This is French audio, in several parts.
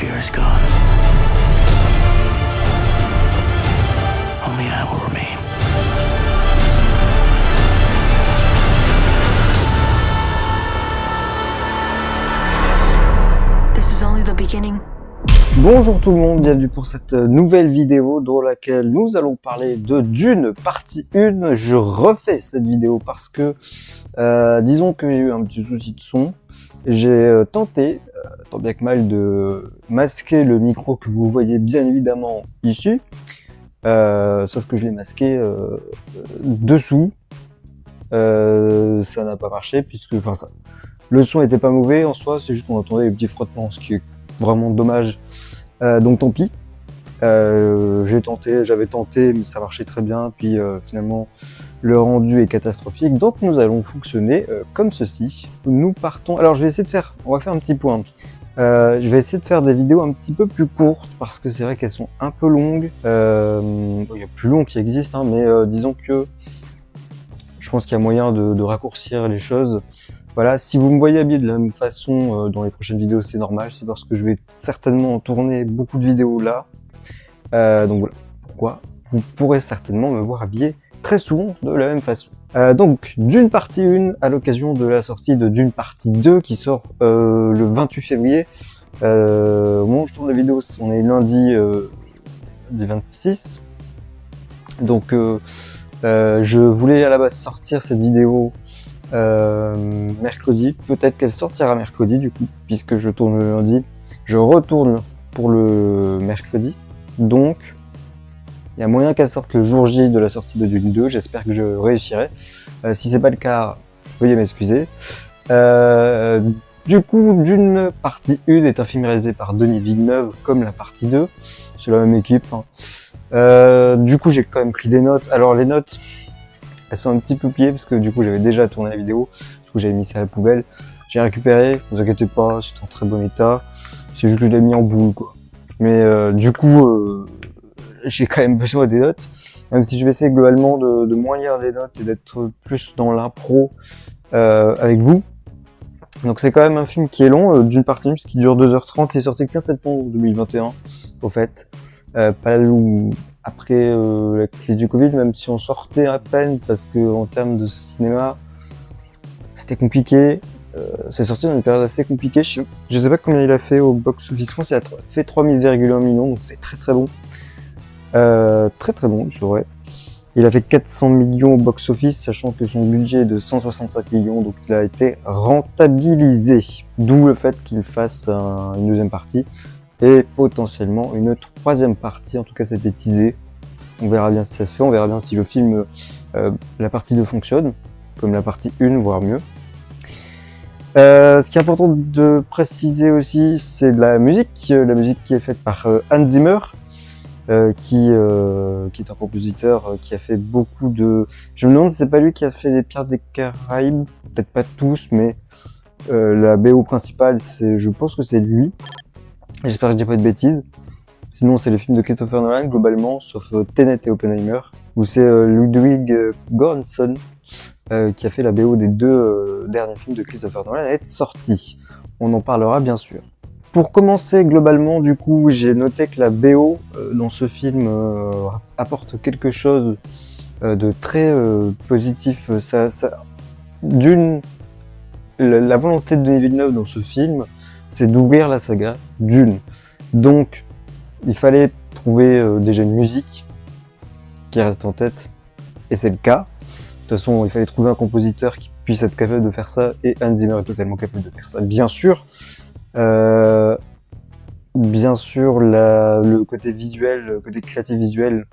fear is gone. Only I will remain. This is only the beginning. Bonjour tout le monde, bienvenue pour cette nouvelle vidéo dans laquelle nous allons parler de Dune partie 1. Je refais cette vidéo parce que disons que j'ai eu un petit souci de son. J'ai tenté, tant bien que mal, de masquer le micro que vous voyez bien évidemment ici. Sauf que je l'ai masqué dessous. Ça n'a pas marché puisque le son était pas mauvais en soi, c'est juste qu'on entendait les petits frottements, ce qui est vraiment dommage. Donc tant pis. J'avais tenté, mais ça marchait très bien. Puis finalement, le rendu est catastrophique. Donc nous allons fonctionner comme ceci. Nous partons. Alors je vais essayer de faire. On va faire un petit point. Je vais essayer de faire des vidéos un petit peu plus courtes parce que c'est vrai qu'elles sont un peu longues. Il y a plus long qui existe, hein, mais disons que je pense qu'il y a moyen de raccourcir les choses. Voilà, si vous me voyez habillé de la même façon dans les prochaines vidéos, c'est normal, c'est parce que je vais certainement tourner beaucoup de vidéos là. Donc voilà, pourquoi vous pourrez certainement me voir habillé très souvent de la même façon. Donc, Dune partie 1, à l'occasion de la sortie de Dune partie 2, qui sort le 28 février. Au moment où je tourne la vidéo, on est lundi du 26. Donc, je voulais à la base sortir cette vidéo mercredi, peut-être qu'elle sortira mercredi du coup, puisque je tourne le lundi, je retourne pour le mercredi, donc il y a moyen qu'elle sorte le jour J de la sortie de Dune 2, j'espère que je réussirai. Si c'est pas le cas, veuillez m'excuser. Du coup, Dune partie 1 est un film réalisé par Denis Villeneuve, comme la partie 2, c'est la même équipe, hein. Du coup j'ai quand même pris des notes. Alors les notes, elles sont un petit peu pliées parce que du coup j'avais déjà tourné la vidéo, du coup j'avais mis ça à la poubelle. J'ai récupéré, ne vous inquiétez pas, c'est en très bon état. C'est juste que je l'ai mis en boule quoi. Mais du coup j'ai quand même besoin des notes, même si je vais essayer globalement de moins lire des notes et d'être plus dans l'impro avec vous. Donc c'est quand même un film qui est long, d'une partie parce qu'il dure 2h30, il est sorti le 15 septembre 2021 au fait. Pas après la crise du Covid, même si on sortait à peine parce que en termes de cinéma c'était compliqué. C'est sorti dans une période assez compliquée. Je sais pas combien il a fait au box-office France, il a fait 3000,1 millions, donc c'est très très bon. Très très bon, je dirais. Il a fait 400 millions au box-office, sachant que son budget est de 165 millions, donc il a été rentabilisé. D'où le fait qu'il fasse une deuxième partie. Et potentiellement une troisième partie, en tout cas c'était teasé. On verra bien si ça se fait, on verra bien si le film, la partie 2 fonctionne, comme la partie 1, voire mieux. Ce qui est important de préciser aussi, c'est la musique qui est faite par Hans Zimmer, qui est un compositeur qui a fait beaucoup de... Je me demande si c'est pas lui qui a fait les Pirates des Caraïbes, peut-être pas tous, mais la BO principale, je pense que c'est lui. J'espère que je dis pas de bêtises. Sinon, c'est les films de Christopher Nolan, globalement, sauf Tenet et Oppenheimer, où c'est Ludwig Göransson qui a fait la BO des deux derniers films de Christopher Nolan à être sortis. On en parlera bien sûr. Pour commencer, globalement, du coup, j'ai noté que la BO dans ce film apporte quelque chose de très positif. La volonté de Denis Villeneuve dans ce film, c'est d'ouvrir la saga Dune. Donc, il fallait trouver déjà une musique qui reste en tête, et c'est le cas. De toute façon, il fallait trouver un compositeur qui puisse être capable de faire ça, et Hans Zimmer est totalement capable de faire ça, bien sûr. Bien sûr, le côté visuel, le côté créativité visuelle,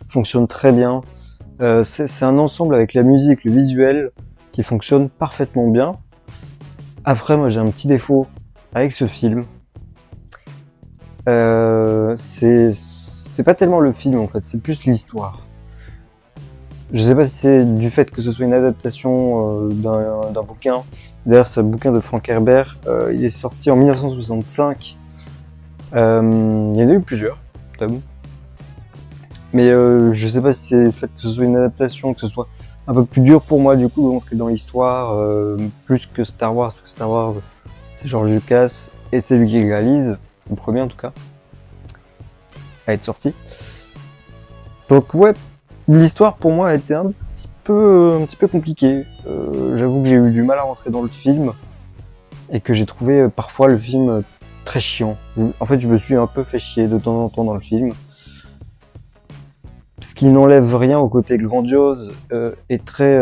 fonctionne très bien. C'est un ensemble avec la musique, le visuel, qui fonctionne parfaitement bien. Après, moi, j'ai un petit défaut avec ce film. C'est pas tellement le film, en fait, c'est plus l'histoire. Je sais pas si c'est du fait que ce soit une adaptation d'un bouquin. D'ailleurs, c'est un bouquin de Frank Herbert. Il est sorti en 1965. Il y en a eu plusieurs, t'avoue. Mais je sais pas si c'est le fait que ce soit une adaptation, que ce soit un peu plus dur pour moi du coup de rentrer dans l'histoire, plus que Star Wars, parce que Star Wars C'est George Lucas et c'est lui qui le réalise, le premier en tout cas, à être sorti. Donc ouais, l'histoire pour moi a été un petit peu compliquée. J'avoue que j'ai eu du mal à rentrer dans le film et que j'ai trouvé parfois le film très chiant. En fait, je me suis un peu fait chier de temps en temps dans le film. Ce qui n'enlève rien au côté grandiose et très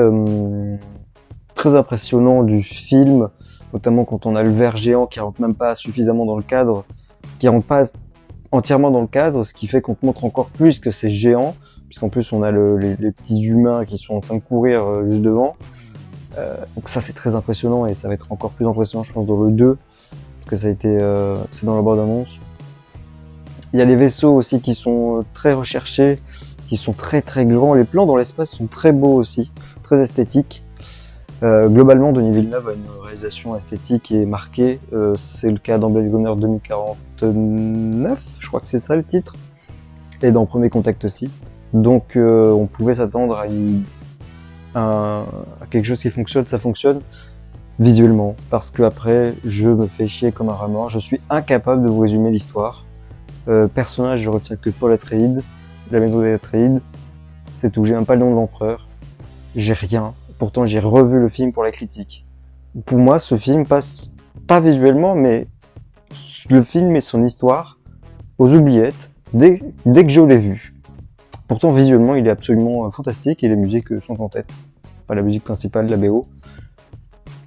impressionnant du film, notamment quand on a le ver géant qui rentre même pas suffisamment dans le cadre, qui rentre pas entièrement dans le cadre, ce qui fait qu'on te montre encore plus que c'est géant, puisqu'en plus on a les petits humains qui sont en train de courir juste devant. Donc ça c'est très impressionnant et ça va être encore plus impressionnant je pense dans le 2, parce que ça a été, c'est dans la bande-annonce. Il y a les vaisseaux aussi qui sont très recherchés, qui sont très grands. Les plans dans l'espace sont très beaux aussi, très esthétiques. Globalement, Denis Villeneuve a une réalisation esthétique et marquée. C'est le cas dans Blade Runner 2049, je crois que c'est ça le titre, et dans Premier Contact aussi. Donc on pouvait s'attendre à quelque chose qui fonctionne, ça fonctionne visuellement, parce que après je me fais chier comme un rat mort. Je suis incapable de vous résumer l'histoire. Personnage, je retiens que Paul Atreides, la méthode d'Atreides, c'est tout. J'ai même pas le nom de l'empereur, j'ai rien. Pourtant, j'ai revu le film pour la critique. Pour moi, ce film passe, pas visuellement, mais le film et son histoire aux oubliettes dès que je l'ai vu. Pourtant, visuellement, il est absolument fantastique et les musiques sont en tête. Pas la musique principale, la BO.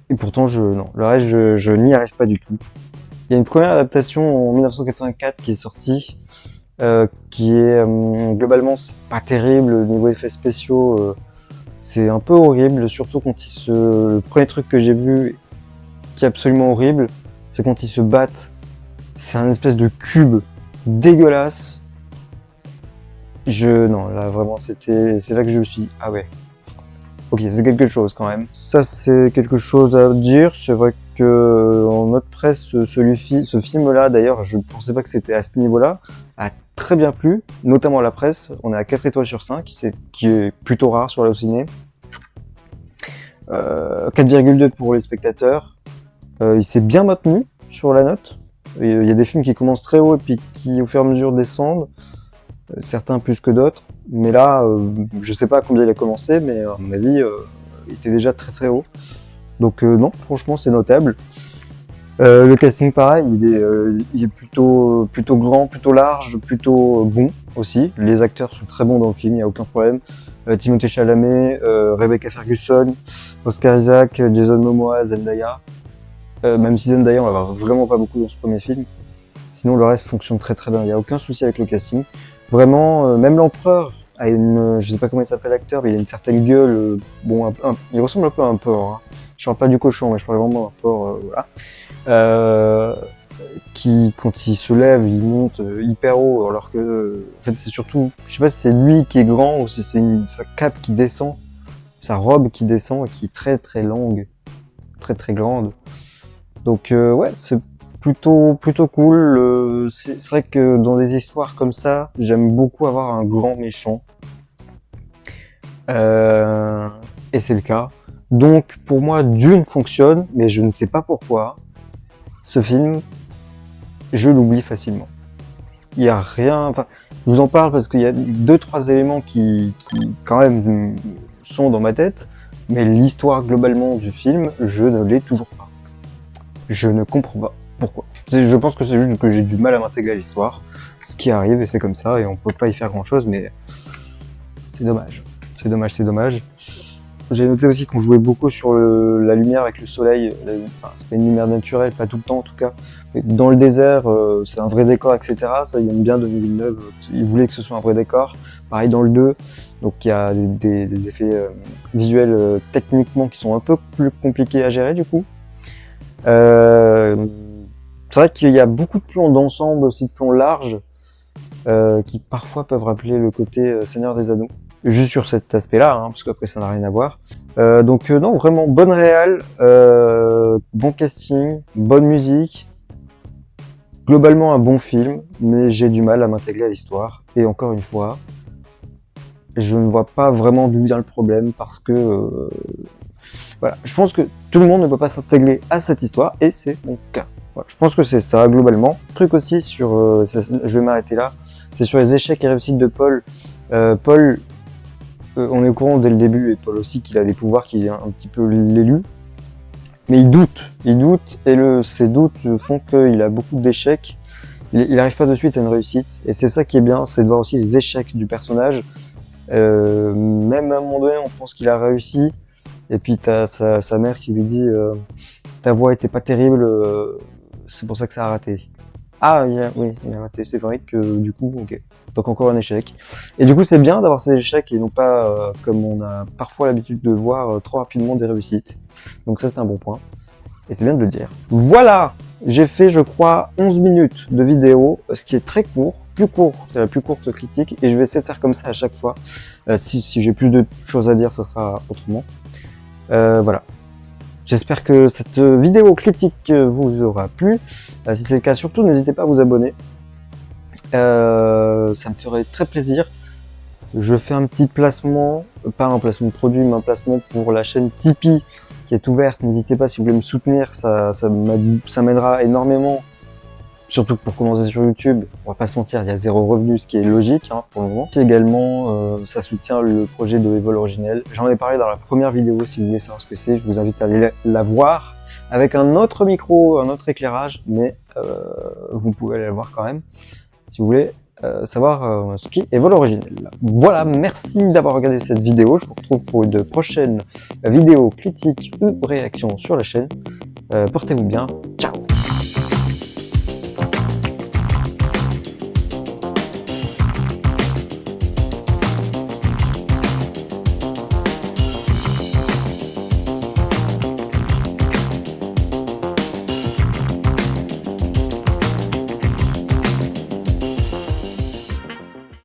Et pourtant, le reste, je n'y arrive pas du tout. Il y a une première adaptation en 1984 qui est sortie, qui est globalement c'est pas terrible, au niveau effets spéciaux, c'est un peu horrible, surtout quand le premier truc que j'ai vu qui est absolument horrible, c'est quand ils se battent. C'est un espèce de cube dégueulasse. Non, là vraiment c'est là que je me suis dit, ah ouais. Ok, c'est quelque chose quand même. Ça c'est quelque chose à dire, c'est vrai que en note presse, ce film-là, d'ailleurs, je ne pensais pas que c'était à ce niveau-là, a très bien plu, notamment à la presse. On est à 4 étoiles sur 5, qui est plutôt rare sur Allociné. 4,2 pour les spectateurs. Il s'est bien maintenu sur la note. Il y a des films qui commencent très haut et puis qui au fur et à mesure descendent. Certains plus que d'autres. Mais là, je sais pas à combien il a commencé, mais à mon avis, il était déjà très haut. Donc non, franchement, c'est notable. Le casting, pareil, il est plutôt grand, plutôt large, plutôt bon aussi. Les acteurs sont très bons dans le film, il n'y a aucun problème. Timothée Chalamet, Rebecca Ferguson, Oscar Isaac, Jason Momoa, Zendaya. Même si Zendaya, on la voit vraiment pas beaucoup dans ce premier film. Sinon, le reste fonctionne très bien. Il n'y a aucun souci avec le casting. Vraiment, même l'empereur a je sais pas comment il s'appelle l'acteur, mais il a une certaine gueule. Il ressemble un peu à un porc. Hein. Je parle pas du cochon, mais je parle vraiment d'un porc. Voilà. Qui, quand il se lève, il monte hyper haut, alors que, en fait, c'est surtout, je sais pas si c'est lui qui est grand ou si c'est sa cape qui descend, sa robe qui descend et qui est très longue, très grande. Donc, ouais, c'est plutôt cool. C'est vrai que dans des histoires comme ça, j'aime beaucoup avoir un grand méchant. Et c'est le cas. Donc, pour moi, Dune fonctionne, mais je ne sais pas pourquoi. Ce film, je l'oublie facilement. Il y a rien, enfin, je vous en parle parce qu'il y a 2-3 éléments qui quand même sont dans ma tête, mais l'histoire globalement du film, je ne l'ai toujours pas. Je ne comprends pas pourquoi. Je pense que c'est juste que j'ai du mal à m'intégrer à l'histoire, ce qui arrive et c'est comme ça et on peut pas y faire grand chose, mais c'est dommage. C'est dommage. J'ai noté aussi qu'on jouait beaucoup sur la lumière avec le soleil. Enfin, c'est pas une lumière naturelle, pas tout le temps en tout cas. Mais dans le désert, c'est un vrai décor, etc. Ça, il aime bien Denis Villeneuve. Il voulait que ce soit un vrai décor. Pareil dans le 2. Donc il y a des effets visuels techniquement qui sont un peu plus compliqués à gérer du coup. C'est vrai qu'il y a beaucoup de plans d'ensemble, aussi de plans larges, qui parfois peuvent rappeler le côté Seigneur des Anneaux. Juste sur cet aspect-là, hein, parce qu'après ça n'a rien à voir. Donc non, vraiment bonne réal, bon casting, bonne musique, globalement un bon film, mais j'ai du mal à m'intégrer à l'histoire. Et encore une fois, je ne vois pas vraiment d'où vient le problème, parce que Voilà, je pense que tout le monde ne peut pas s'intégrer à cette histoire, et c'est mon cas. Voilà, je pense que c'est ça, globalement. Truc aussi sur... je vais m'arrêter là. C'est sur les échecs et réussites de Paul. Paul, on est au courant dès le début, et Paul aussi, qu'il a des pouvoirs, qu'il est un petit peu l'élu. Mais il doute, et ces doutes font qu'il a beaucoup d'échecs. Il n'arrive pas de suite à une réussite, et c'est ça qui est bien, c'est de voir aussi les échecs du personnage. Même à un moment donné, on pense qu'il a réussi, et puis t'as sa mère qui lui dit ta voix était pas terrible, c'est pour ça que ça a raté. Ah oui, il a raté, c'est vrai que du coup, ok. Donc encore un échec. Et du coup, c'est bien d'avoir ces échecs et non pas comme on a parfois l'habitude de voir trop rapidement des réussites. Donc ça, c'est un bon point. Et c'est bien de le dire. Voilà, j'ai fait, je crois, 11 minutes de vidéo, ce qui est très court, c'est la plus courte critique, et je vais essayer de faire comme ça à chaque fois. Si j'ai plus de choses à dire, ça sera autrement. Voilà. J'espère que cette vidéo critique vous aura plu. Si c'est le cas, surtout, n'hésitez pas à vous abonner. Ça me ferait très plaisir. Je fais un petit placement, pas un placement de produit, mais un placement pour la chaîne Tipeee qui est ouverte. N'hésitez pas si vous voulez me soutenir, ça m'aidera énormément. Surtout que pour commencer sur YouTube, on va pas se mentir, il y a 0 revenu, ce qui est logique pour le moment. Et également, ça soutient le projet de Evol Originel. J'en ai parlé dans la première vidéo, si vous voulez savoir ce que c'est, je vous invite à aller la voir avec un autre micro, un autre éclairage, mais vous pouvez aller la voir quand même, si vous voulez savoir ce qu'est Evol Originel. Voilà, merci d'avoir regardé cette vidéo, je vous retrouve pour une prochaine vidéo critique ou réaction sur la chaîne. Portez-vous bien, ciao!